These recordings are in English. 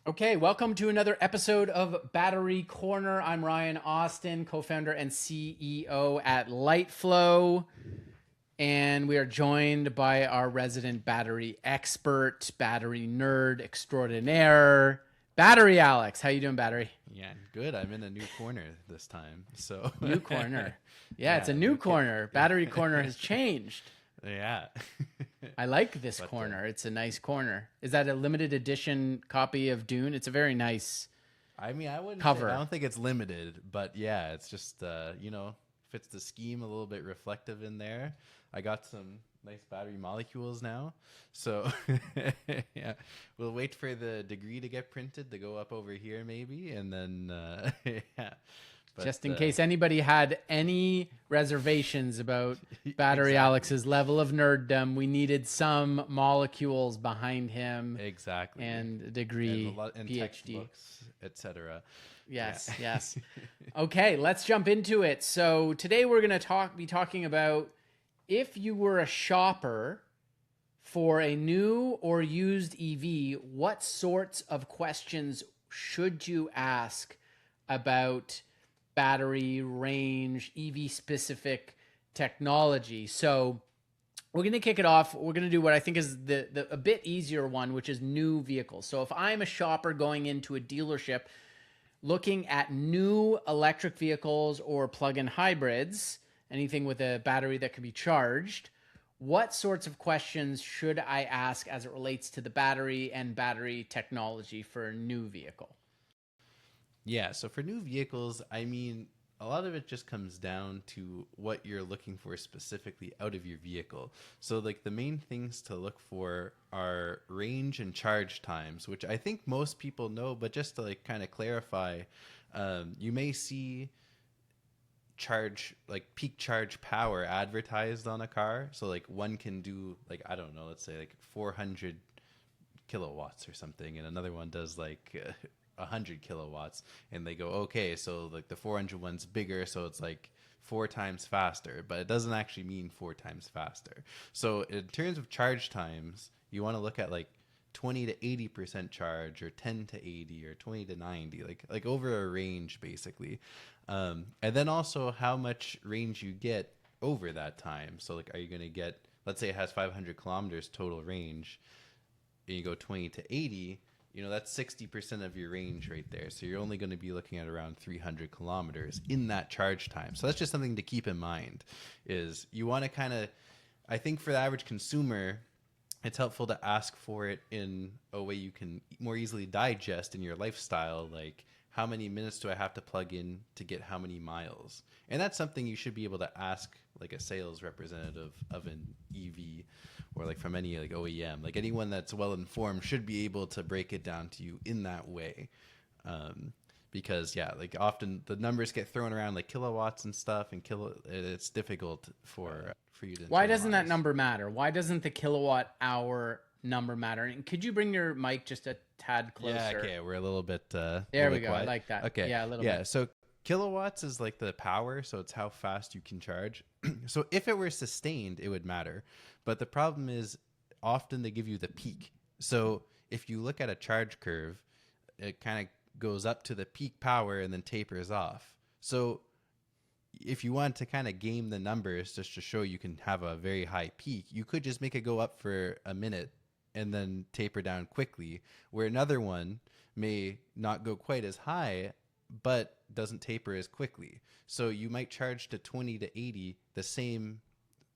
Okay, welcome to another episode of Battery Corner. I'm Ryan Osten, co-founder and CEO at Lyteflo, and we are joined by our resident battery expert, battery nerd extraordinaire, Battery Alex. How you doing, Battery? Yeah, good. I'm in a new corner this time. So New corner. Yeah, it's yeah, a new corner. Battery Corner has changed. yeah. I like this But corner. It's a nice corner. Is that a limited edition copy of Dune? It's a very nice I mean, I wouldn't say, cover. I don't think it's limited, but yeah, it's just fits the scheme a little bit reflective in there. I got some nice battery molecules now. So yeah, we'll wait for the degree to get printed to go up over here maybe, and then yeah. But, Just in case anybody had any reservations about Battery Exactly. Alex's level of nerddom, we needed some molecules behind him Exactly. and a degree, and PhD. textbooks, etc. Yes, Yeah. yes. Okay, let's jump into it. So today we're going to be talking about if you were a shopper for a new or used EV, what sorts of questions should you ask about battery range, EV specific technology? So we're going to kick it off. We're going to do what I think is a bit easier one, which is new vehicles. So if I'm a shopper going into a dealership looking at new electric vehicles or plug-in hybrids, anything with a battery that can be charged, what sorts of questions should I ask as it relates to the battery and battery technology for a new vehicle? Yeah, so for new vehicles, I mean, a lot of it just comes down to what you're looking for specifically out of your vehicle. So, like, the main things to look for are range and charge times, which I think most people know, but just to, like, kind of clarify, you may see peak charge power advertised on a car. So, like, one can do, like, I don't know, let's say, like, 400 kilowatts or something, and another one does, like, 100 kilowatts, and they go, okay, so like the 400 one's bigger, so it's like 4 times faster, but it doesn't actually mean 4 times faster. So in terms of charge times, you want to look at like 20 to 80% charge, or 10 to 80, or 20 to 90, like over a range basically. And then also how much range you get over that time. So like, are you going to get, let's say it has 500 kilometers total range, and you go 20 to 80, that's 60% of your range right there. So you're only going to be looking at around 300 kilometers in that charge time. So that's just something to keep in mind, is you want to kind of, I think for the average consumer, it's helpful to ask for it in a way you can more easily digest in your lifestyle. Like, how many minutes do I have to plug in to get how many miles? And that's something you should be able to ask like a sales representative of an EV, or like from any like OEM. Like, anyone that's well informed should be able to break it down to you in that way. Because yeah, like often the numbers get thrown around like kilowatts and stuff, and it's difficult for you to. Why doesn't that number matter? Why doesn't the kilowatt hour number matter? And could you bring your mic just a tad closer? Yeah, okay, we're a little bit there little we bit go. quiet. I like that. Okay. Yeah, a little Yeah, bit. so kilowatts is like the power, so it's how fast you can charge. So if it were sustained, it would matter. But the problem is often they give you the peak. So if you look at a charge curve, it kind of goes up to the peak power and then tapers off. So if you want to kind of game the numbers just to show you can have a very high peak, you could just make it go up for a minute and then taper down quickly, where another one may not go quite as high but doesn't taper as quickly. So you might charge to 20 to 80 the same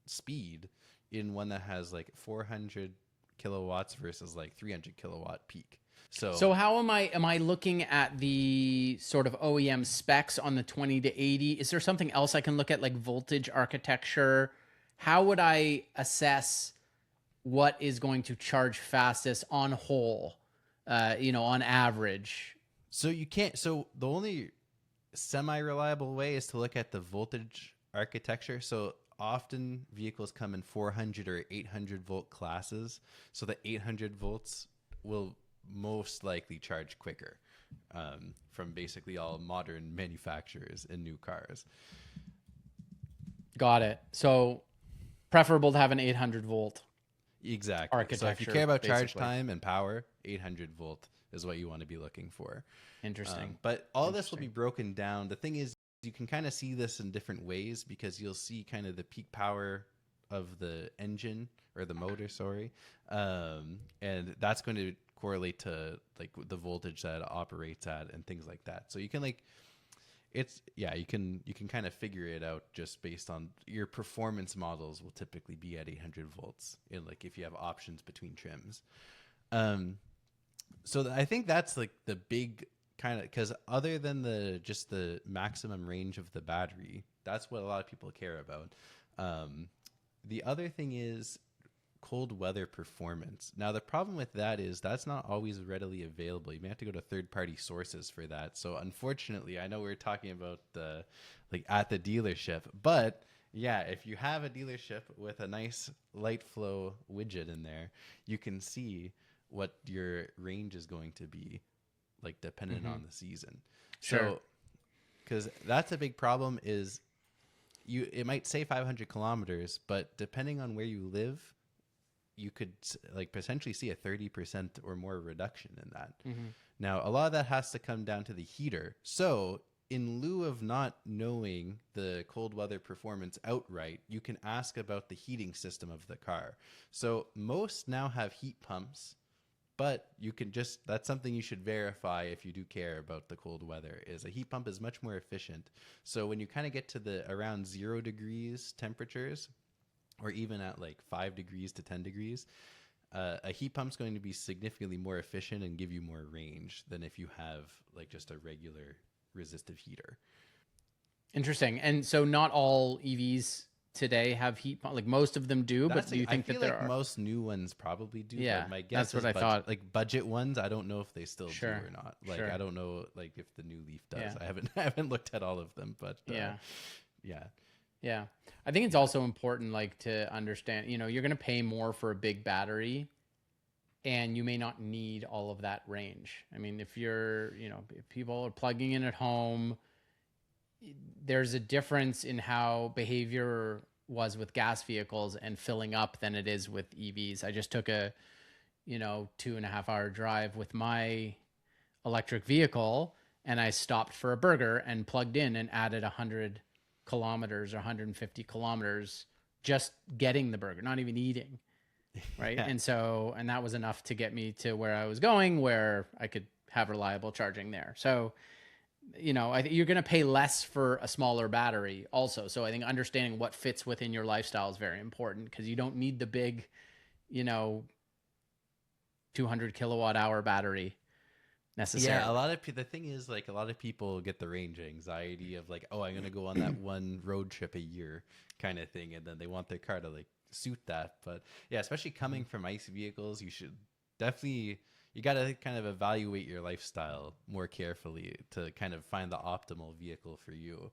speed in one that has like 400 kilowatts versus like 300 kilowatt peak. So how am I looking at the sort of OEM specs on the 20 to 80? Is there something else I can look at, like voltage architecture? How would I assess what is going to charge fastest on whole, on average? So you can't. So the only semi-reliable way is to look at the voltage architecture. So often vehicles come in 400 or 800 volt classes. So the 800 volts will most likely charge quicker from basically all modern manufacturers in new cars. Got it. So preferable to have an 800 volt Exactly. architecture. So if you care about charge basically. time and power, 800 volt is what you want to be looking for. Interesting. But all this will be broken down. The thing is, you can kind of see this in different ways because you'll see kind of the peak power of the engine or the motor, sorry. And that's going to correlate to like the voltage that it operates at and things like that. So you can like, you can kind of figure it out just based on your performance models will typically be at 800 volts in like if you have options between trims. So I think that's like the big kind of, because other than just the maximum range of the battery, that's what a lot of people care about. The other thing is cold weather performance. Now, the problem with that is that's not always readily available. You may have to go to third-party sources for that. So unfortunately, I know we're talking about like at the dealership, but yeah, if you have a dealership with a nice Lyteflo widget in there, you can see what your range is going to be like dependent on the season. Sure. So, because that's a big problem is it might say 500 kilometers, but depending on where you live, you could like potentially see a 30% or more reduction in that. Now, a lot of that has to come down to the heater. So in lieu of not knowing the cold weather performance outright, you can ask about the heating system of the car. So most now have heat pumps, but you can that's something you should verify if you do care about the cold weather, is a heat pump is much more efficient. So when you kind of get to the around 0 degrees temperatures, or even at like 5 degrees to 10 degrees, a heat pump's going to be significantly more efficient and give you more range than if you have like just a regular resistive heater. Interesting. And so not all EVs today have heat pump, like most of them do, but do you think I feel that there like are most new ones probably do? Yeah, but my guess that's what is I thought. Like budget ones, I don't know if they still do or not. Like Sure. I don't know like if the new Leaf does. Yeah. I haven't looked at all of them, but yeah. Yeah. I think it's also important like to understand, you're going to pay more for a big battery and you may not need all of that range. I mean, if if people are plugging in at home, there's a difference in how behavior was with gas vehicles and filling up than it is with EVs. I just took a 2.5 hour drive with my electric vehicle and I stopped for a burger and plugged in and added 100 kilometers or 150 kilometers just getting the burger, not even eating. Right. Yeah. And that was enough to get me to where I was going, where I could have reliable charging there. So, I think you're going to pay less for a smaller battery also. So I think understanding what fits within your lifestyle is very important, because you don't need the big, 200 kilowatt hour battery necessarily. Yeah, the thing is, like, a lot of people get the range anxiety of like, oh, I'm gonna go on that one road trip a year kind of thing, and then they want their car to like suit that. But yeah, especially coming from ICE vehicles, you should definitely, you got to kind of evaluate your lifestyle more carefully to kind of find the optimal vehicle for you.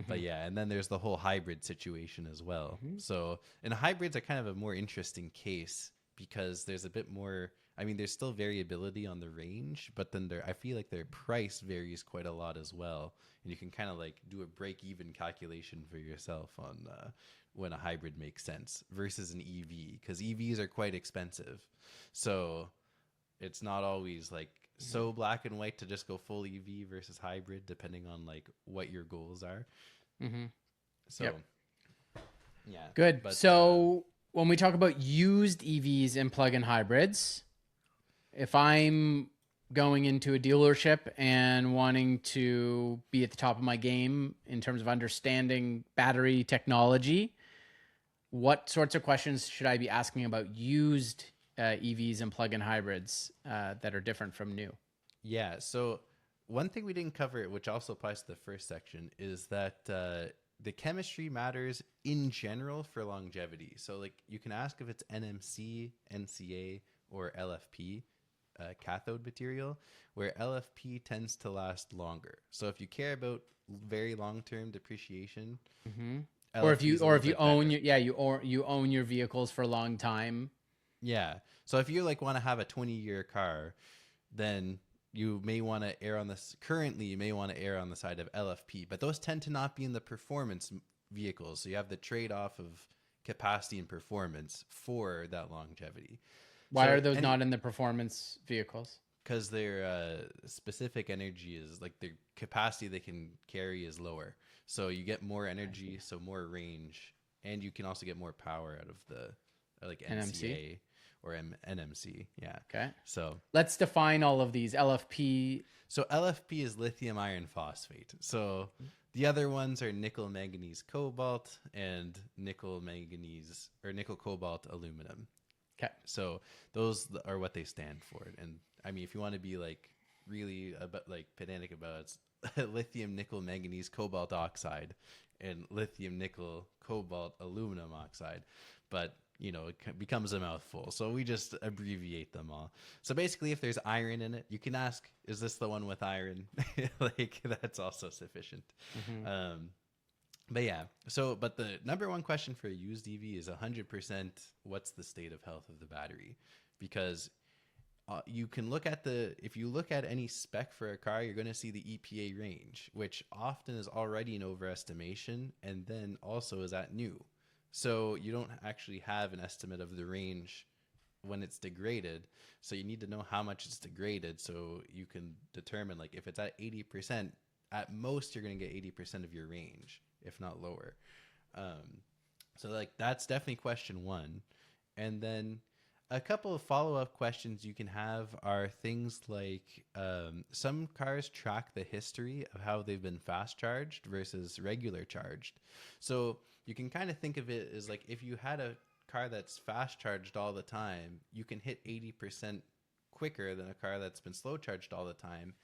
But yeah, and then there's the whole hybrid situation as well. So, and hybrids are kind of a more interesting case because there's a bit more, I mean, there's still variability on the range, but then I feel like their price varies quite a lot as well. And you can kind of like do a break-even calculation for yourself on when a hybrid makes sense versus an EV, because EVs are quite expensive. So it's not always like so black and white to just go full EV versus hybrid, depending on like what your goals are. So, yeah. Good. But, so when we talk about used EVs and plug-in hybrids, if I'm going into a dealership and wanting to be at the top of my game in terms of understanding battery technology, what sorts of questions should I be asking about used EVs and plug-in hybrids that are different from new? Yeah. So one thing we didn't cover, which also applies to the first section, is that the chemistry matters in general for longevity. So like you can ask if it's NMC, NCA, or LFP. Cathode material, where LFP tends to last longer. So if you care about very long-term depreciation, or if you own you own your vehicles for a long time. Yeah. So if you like want to have a 20-year car, then you may want to err on this. Currently, you may want to err on the side of LFP, but those tend to not be in the performance vehicles. So you have the trade-off of capacity and performance for that longevity. Why are those not in the performance vehicles? Because their specific energy is like their capacity they can carry is lower. So you get more energy, so more range, and you can also get more power out of the like NMC? NCA or NMC. Yeah. Okay. So let's define all of these. LFP. So LFP is lithium iron phosphate. So the other ones are nickel manganese cobalt and nickel manganese or nickel cobalt aluminum. Okay. So those are what they stand for. And I mean, if you want to be like really about like pedantic about it, it's lithium nickel manganese cobalt oxide and lithium nickel cobalt aluminum oxide. But you know, it becomes a mouthful. So we just abbreviate them all. So basically, if there's iron in it, you can ask, is this the one with iron? Like, that's also sufficient. But yeah, but the number one question for a used EV is 100% what's the state of health of the battery? Because you can look at if you look at any spec for a car, you're going to see the EPA range, which often is already an overestimation and then also is at new. So you don't actually have an estimate of the range when it's degraded. So you need to know how much it's degraded so you can determine, like, if it's at 80%, at most you're going to get 80% of your range, if not lower. So like that's definitely question one. And then a couple of follow-up questions you can have are things like some cars track the history of how they've been fast charged versus regular charged. So you can kind of think of it as like if you had a car that's fast charged all the time, you can hit 80% quicker than a car that's been slow charged all the time.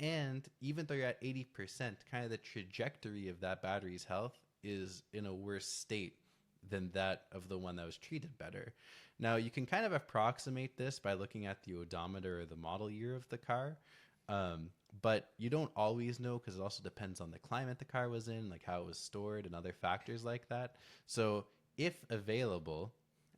And even though you're at 80%, kind of the trajectory of that battery's health is in a worse state than that of the one that was treated better. Now, you can kind of approximate this by looking at the odometer or the model year of the car. But you don't always know because it also depends on the climate the car was in, like how it was stored and other factors like that. So if available,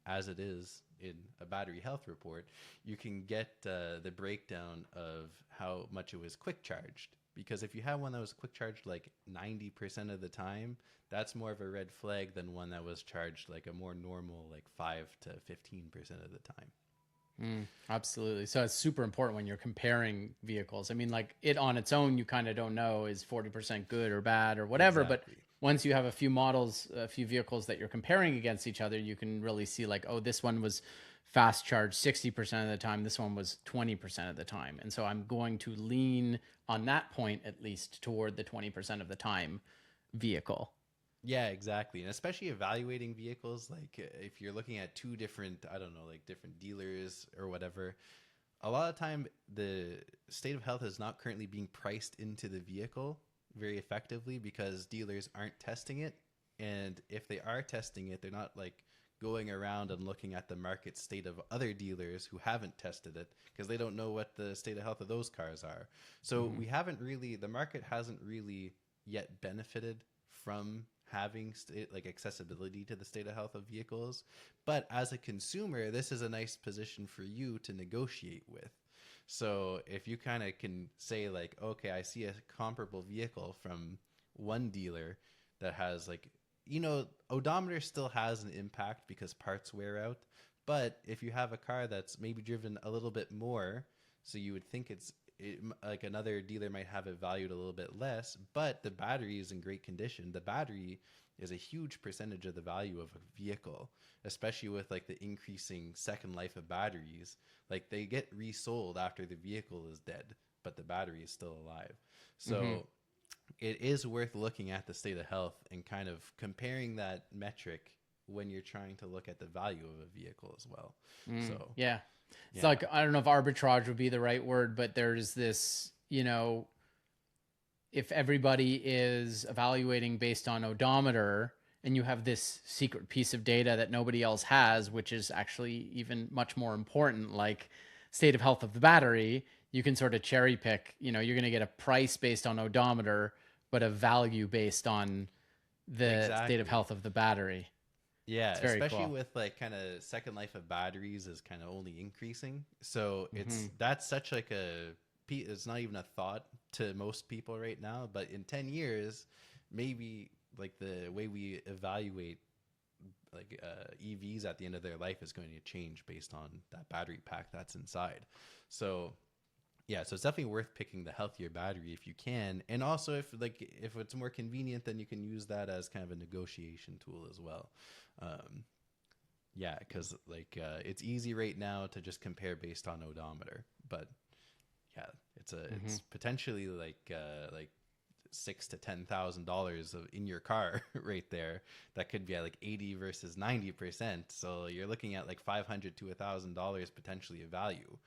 as it is in a battery health report, you can get the breakdown of how much it was quick charged. Because if you have one that was quick charged like 90% of the time, that's more of a red flag than one that was charged like a more normal, like 5 to 15% of the time. Absolutely. So it's super important when you're comparing vehicles. I mean, like it on its own, you kind of don't know is 40% good or bad or whatever. Exactly. But once you have a few models, a few vehicles that you're comparing against each other, you can really see like, oh, this one was fast charged 60% of the time. This one was 20% of the time. And so I'm going to lean on that point, at least toward the 20% of the time vehicle. Yeah, exactly. And especially evaluating vehicles, like if you're looking at two different, I don't know, like different dealers or whatever, a lot of time the state of health is not currently being priced into the vehicle very effectively because dealers aren't testing it. And if they are testing it, they're not like going around and looking at the market state of other dealers who haven't tested it because they don't know what the state of health of those cars are. So we haven't really, the market hasn't really yet benefited from having like accessibility to the state of health of vehicles. But as a consumer, this is a nice position for you to negotiate with. So if you kind of can say like, okay, I see a comparable vehicle from one dealer that has like, you know, odometer still has an impact because parts wear out. But if you have a car that's maybe driven a little bit more, so you would think like another dealer might have it valued a little bit less, but the battery is in great condition. The battery is a huge percentage of the value of a vehicle, especially with like the increasing second life of batteries. Like they get resold after the vehicle is dead, but the battery is still alive. So it is worth looking at the state of health and kind of comparing that metric when you're trying to look at the value of a vehicle as well. So yeah. It's like, I don't know if arbitrage would be the right word, but there's this, you know, if everybody is evaluating based on odometer and you have this secret piece of data that nobody else has, which is actually even much more important, like state of health of the battery, you can sort of cherry pick, you know, you're going to get a price based on odometer, but a value based on the state of health of the battery. Yeah, especially cool. with like kind of second life of batteries is kind of only increasing. So that's such like it's not even a thought to most people right now, but in 10 years, maybe like the way we evaluate EVs at the end of their life is going to change based on that battery pack that's inside. So yeah, so it's definitely worth picking the healthier battery if you can. And also if it's more convenient, then you can use that as kind of a negotiation tool as well. Yeah, because it's easy right now to just compare based on odometer, but yeah, it's potentially like $6,000 to $10,000 in your car right there. That could be at like 80 versus 90%. So you're looking at like $500 to $1,000 potentially of value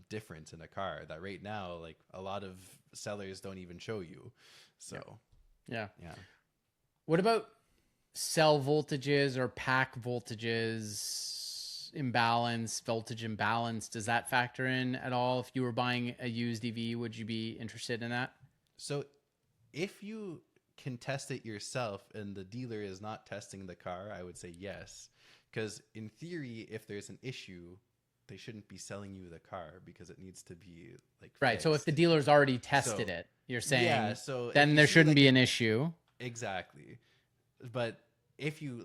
difference in a car that right now like a lot of sellers don't even show you. So yeah. Yeah. What about cell voltages or pack voltages imbalance, voltage imbalance? Does that factor in at all? If you were buying a used EV, would you be interested in that? So if you can test it yourself and the dealer is not testing the car, I would say yes. Because in theory, if there's an issue, they shouldn't be selling you the car because it needs to be like Right. So if fixed. the dealer's already tested it, you're saying Yeah, so then there shouldn't be an issue. Exactly. But if you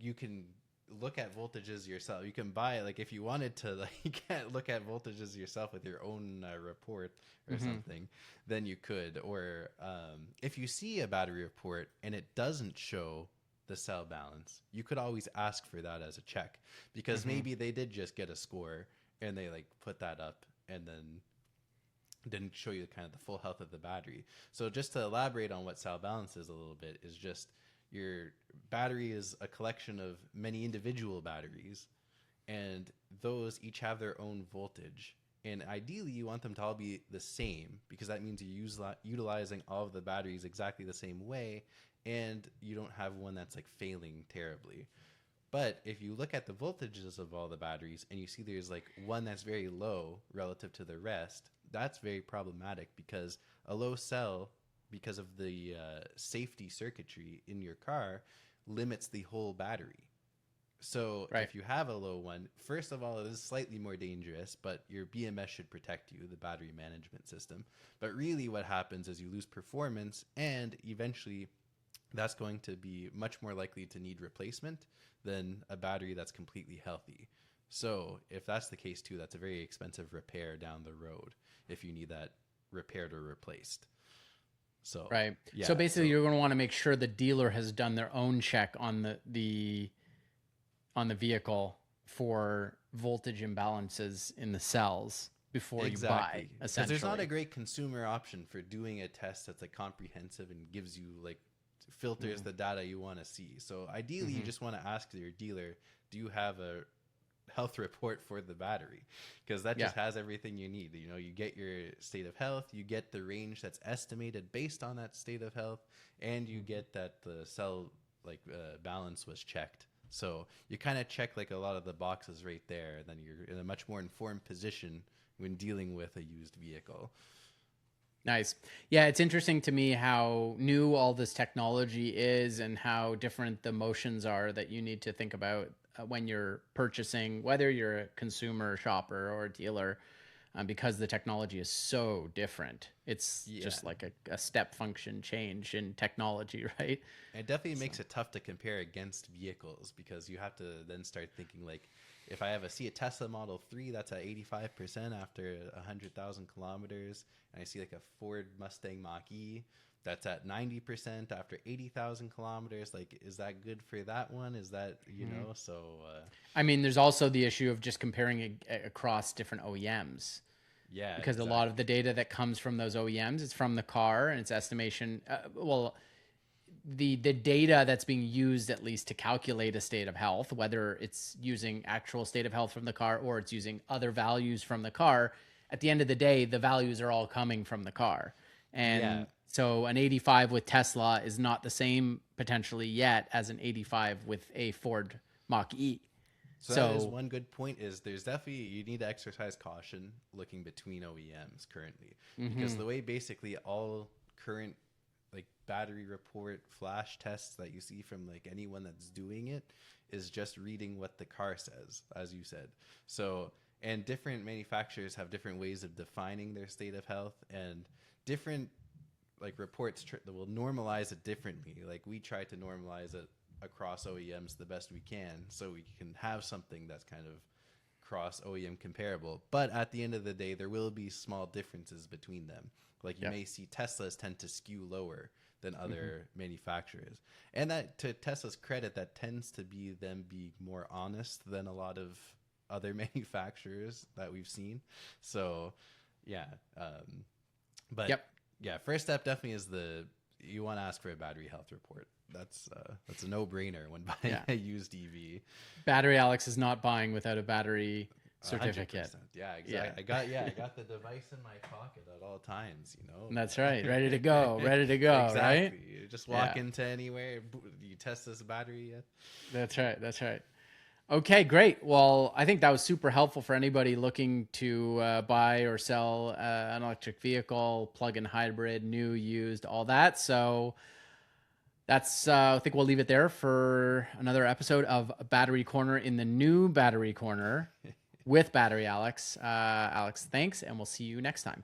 you can look at voltages yourself. You can buy if you wanted to look at voltages yourself with your own report or something, then you could. Or if you see a battery report and it doesn't show the cell balance, you could always ask for that as a check, because maybe they did just get a score and they put that up and then didn't show you kind of the full health of the battery. So just to elaborate on what cell balance is a little bit, is just your battery is a collection of many individual batteries, and those each have their own voltage. And ideally, you want them to all be the same, because that means you're utilizing all of the batteries exactly the same way, and you don't have one that's failing terribly. But if you look at the voltages of all the batteries and you see there's one that's very low relative to the rest, that's very problematic, because a low cell, because of the safety circuitry in your car, limits the whole battery. So if you have a low one, first of all, it is slightly more dangerous, but your BMS should protect you, the battery management system. But really what happens is you lose performance, and eventually that's going to be much more likely to need replacement than a battery that's completely healthy. So if that's the case too, that's a very expensive repair down the road if you need that repaired or replaced. So so basically you're going to want to make sure the dealer has done their own check on the vehicle for voltage imbalances in the cells before you buy, essentially. Because there's not a great consumer option for doing a test that's comprehensive and gives you filters the data you want to see. So ideally you just want to ask your dealer, do you have a health report for the battery? Because that just has everything you need. You get your state of health, you get the range that's estimated based on that state of health, and you get that the cell balance was checked. So you kind of check a lot of the boxes right there, and then you're in a much more informed position when dealing with a used vehicle. Nice. Yeah, it's interesting to me how new all this technology is and how different the motions are that you need to think about when you're purchasing, whether you're a consumer, shopper, or a dealer, because the technology is so different. It's just a step function change in technology, right? It definitely makes it tough to compare against vehicles, because you have to then start thinking if I see a Tesla Model 3 that's at 85% after 100,000 kilometers, and I see a Ford Mustang Mach-E that's at 90% after 80,000 kilometers, is that good for that one? Is that, know? So, I mean, there's also the issue of just comparing across different OEMs. Yeah, because a lot of the data that comes from those OEMs is from the car, and its estimation. The data that's being used at least to calculate a state of health, whether it's using actual state of health from the car or it's using other values from the car, at the end of the day, the values are all coming from the car. And so an 85 with Tesla is not the same potentially yet as an 85 with a Ford Mach-E. So that is one good point, is there's definitely, you need to exercise caution looking between OEMs currently, because the way basically all current battery report flash tests that you see from anyone that's doing it is just reading what the car says, as you said. So, and different manufacturers have different ways of defining their state of health, and different reports that will normalize it differently. We try to normalize it across OEMs the best we can, so we can have something that's kind of cross OEM comparable. But at the end of the day, there will be small differences between them. Like you may see Teslas tend to skew lower than other manufacturers, and that, to Tesla's credit, that tends to be them being more honest than a lot of other manufacturers that we've seen. So yeah, but yeah, first step definitely is you want to ask for a battery health report. That's a no-brainer when buying a used EV. Battery Alex is not buying without a battery certificate. 100%. Yeah, exactly. I got the device in my pocket at all times, you know. That's right. Ready to go. Ready to go, exactly. Right? You just walk into anywhere, you test this battery yet? That's right. That's right. Okay, great. Well, I think that was super helpful for anybody looking to buy or sell an electric vehicle, plug-in hybrid, new, used, all that. So that's, I think we'll leave it there for another episode of Battery Corner in the new Battery Corner with Battery Alex. Alex, thanks, and we'll see you next time.